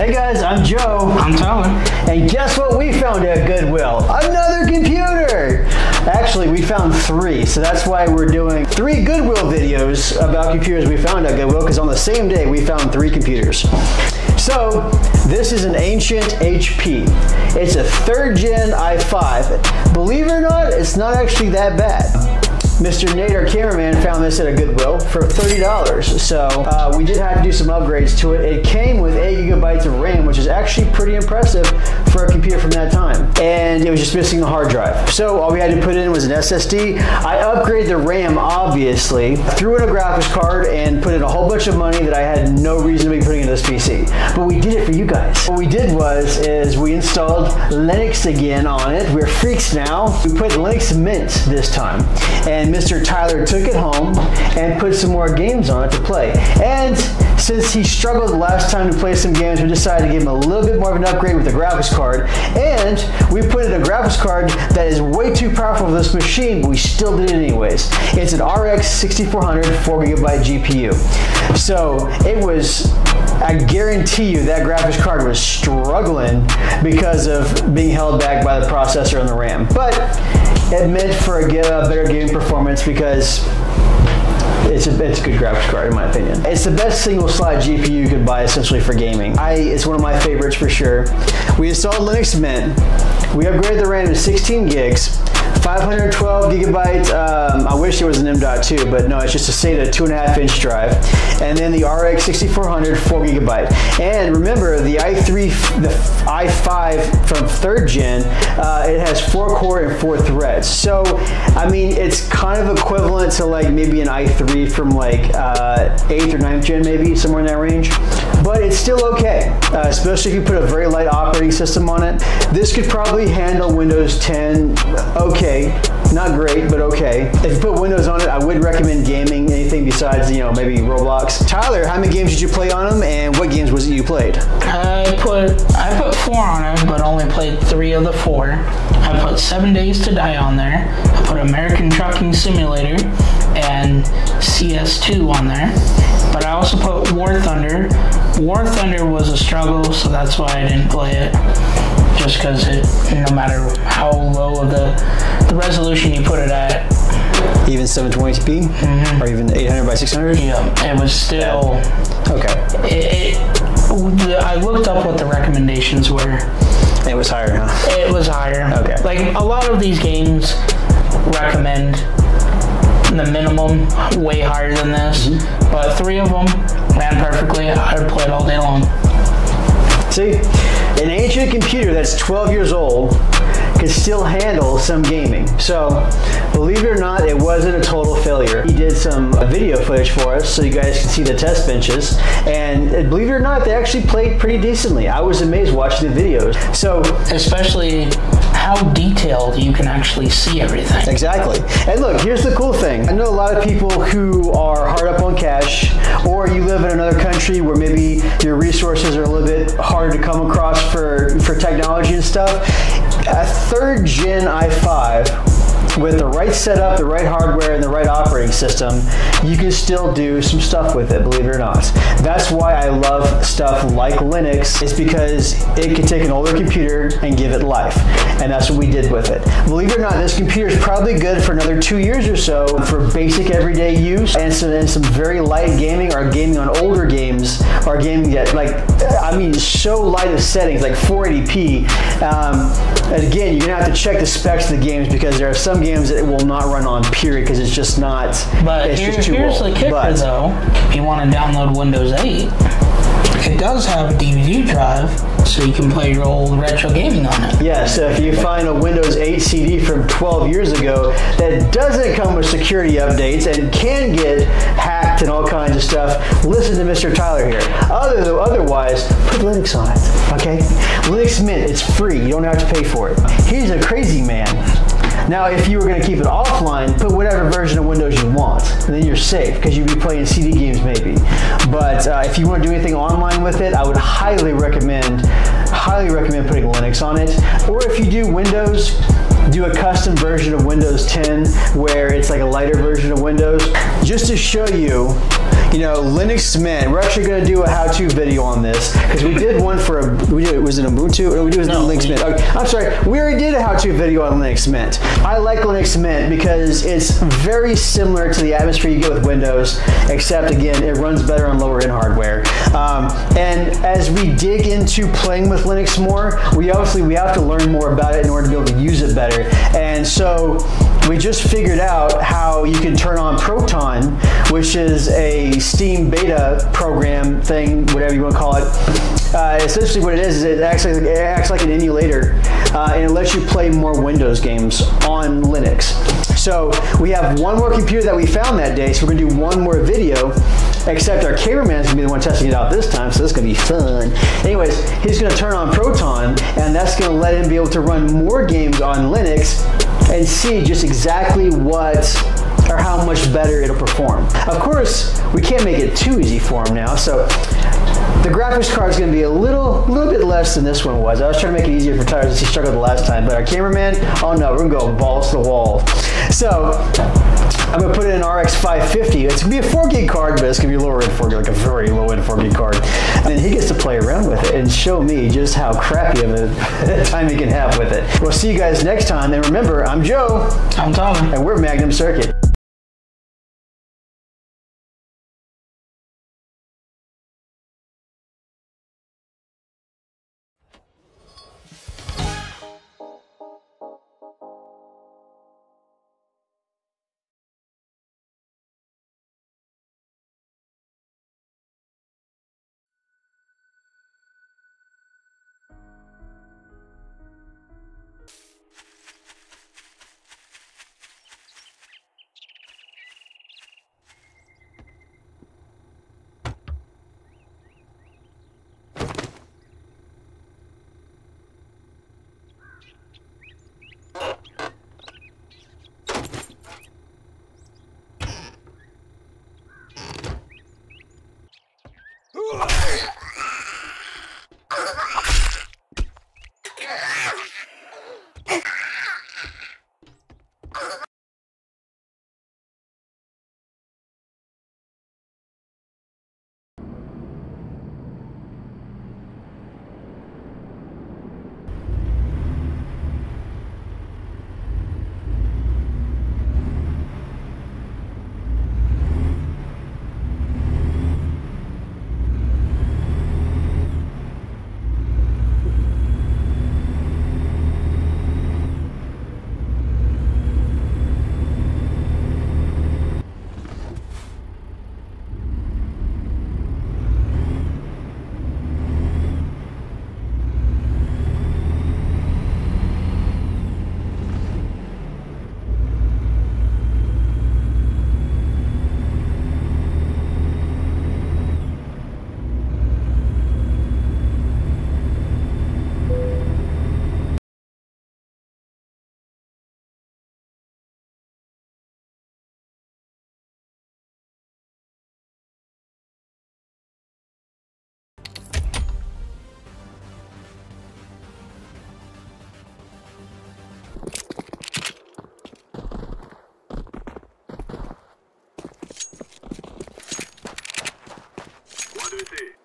Hey guys, I'm Joe. I'm Tyler. And guess what we found at Goodwill? Another computer! Actually, we found 3, so that's why we're doing 3 Goodwill videos about computers we found at Goodwill, because on the same day we found 3 computers. So, this is an ancient HP. It's a 3rd gen i5. Believe it or not, it's not actually that bad. Mr. Nate, our cameraman, found this at a Goodwill for $30. So we did have to do some upgrades to it. It came with 8 gigabytes of RAM, which is actually pretty impressive for a computer from that time. And it was just missing the hard drive. So all we had to put in was an SSD. I upgraded the RAM, obviously, threw in a graphics card, and put in a whole bunch of money that I had no reason to be putting into this PC. But we did it for you guys. What we did is we installed Linux again on it. We're freaks now. We put Linux Mint this time. And Mr. Tyler took it home and put some more games on it to play. And since he struggled last time to play some games, we decided to give him a little bit more of an upgrade with the graphics card. And we put in a graphics card that is way too powerful for this machine, but we still did it anyways. It's an RX 6400 4GB GPU. So it was, I guarantee you that graphics card was struggling because of being held back by the processor and the RAM. But it meant for a better gaming performance because it's a good graphics card in my opinion. It's the best single slot GPU you could buy essentially for gaming. It's one of my favorites for sure. We installed Linux Mint. We upgraded the RAM to 16 gigs. 512 gigabytes, I wish there was an M.2, but no, it's just a SATA 2.5-inch drive. And then the RX 6400 4GB. And remember, the i5 from 3rd gen, it has 4 core and 4 threads. So, I mean, it's kind of equivalent to like maybe an i3 from like 8th or 9th gen, maybe, somewhere in that range. But it's still okay, especially if you put a very light operating system on it. This could probably handle Windows 10 okay. Not great, but okay. If you put Windows on it, I would recommend gaming, anything besides, you know, maybe Roblox. Tyler, how many games did you play on them, and what games was it you played? I put 4 on it, but only played 3 of the 4. I put 7 Days to Die on there. I put American Trucking Simulator and CS2 on there. But I also put War Thunder. War Thunder was a struggle, so that's why I didn't play it. Just because no matter how low of the resolution you put it at, even 720p or even 800 by 600. Yeah, it was still okay. I looked up what the recommendations were. It was higher, huh? It was higher. Okay. Like a lot of these games recommend the minimum way higher than this, but 3 of them ran perfectly. I played all day long. See, an ancient computer that's 12 years old can still handle some gaming. So, believe it or not, it wasn't a total failure. He did some video footage for us so you guys can see the test benches. And believe it or not, they actually played pretty decently. I was amazed watching the videos. So, especially how detailed you can actually see everything. Exactly. And look, here's the cool thing. I know a lot of people who are hard up on cash, or you live in another country where maybe your resources are a little bit harder to come across for technology and stuff. A 3rd gen i5 with the right setup, the right hardware, and the right operating system, you can still do some stuff with it, believe it or not. That's why I love stuff like Linux, is because it can take an older computer and give it life. And that's what we did with it. Believe it or not, this computer is probably good for another 2 years or so for basic everyday use and some very light gaming, or gaming on older games, or gaming that, like, I mean, so light of settings, like 480p. And again, you're gonna have to check the specs of the games, because there are some games that it will not run on, period, because it's just not, it's just too here's old. The kicker though, if you want to download Windows 8, it does have a DVD drive, so you can play your old retro gaming on it. Yeah, so if you find a Windows 8 CD from 12 years ago that doesn't come with security updates and can get hacked and all kinds of stuff, listen to Mr. Tyler here. Otherwise, put Linux on it, okay? Linux Mint, it's free. You don't have to pay for it. He's a crazy man. Now, if you were going to keep it offline, put whatever version of Windows you want, and then you're safe, because you'd be playing CD games maybe. But if you want to do anything online with it, I would highly recommend putting Linux on it. Or if you do Windows, do a custom version of Windows 10 where it's like a lighter version of Windows, just to show you you know, Linux Mint. We're actually going to do a how-to video on this because we did one for was it Ubuntu? Or we did Linux Mint. Okay, I'm sorry, we already did a how-to video on Linux Mint. I like Linux Mint because it's very similar to the atmosphere you get with Windows, except again, it runs better on lower end hardware. And as we dig into playing with Linux more, we have to learn more about it in order to be able to use it better. And so we just figured out how you can turn on Proton, which is a Steam beta program thing, whatever you want to call it. Essentially what it is it acts like an emulator, and it lets you play more Windows games on Linux. So we have one more computer that we found that day, so we're going to do one more video, except our cameraman's going to be the one testing it out this time, so this is going to be fun. Anyways, he's going to turn on Proton, and that's going to let him be able to run more games on Linux and see just exactly or how much better it'll perform. Of course, we can't make it too easy for him now, so the graphics card is going to be a little bit less than this one was. I was trying to make it easier for Tyler since he struggled the last time, but our cameraman, oh no, we're going to go balls to the wall. So I'm going to put in an RX 550. It's going to be a 4 gig card, but it's going to be lower end 4 gig, like a very low end 4 gig card. And then he gets to play around with it and show me just how crappy of a time he can have with it. We'll see you guys next time. And remember, I'm Joe. I'm Tyler. And we're Magnum Circuit. What do you see?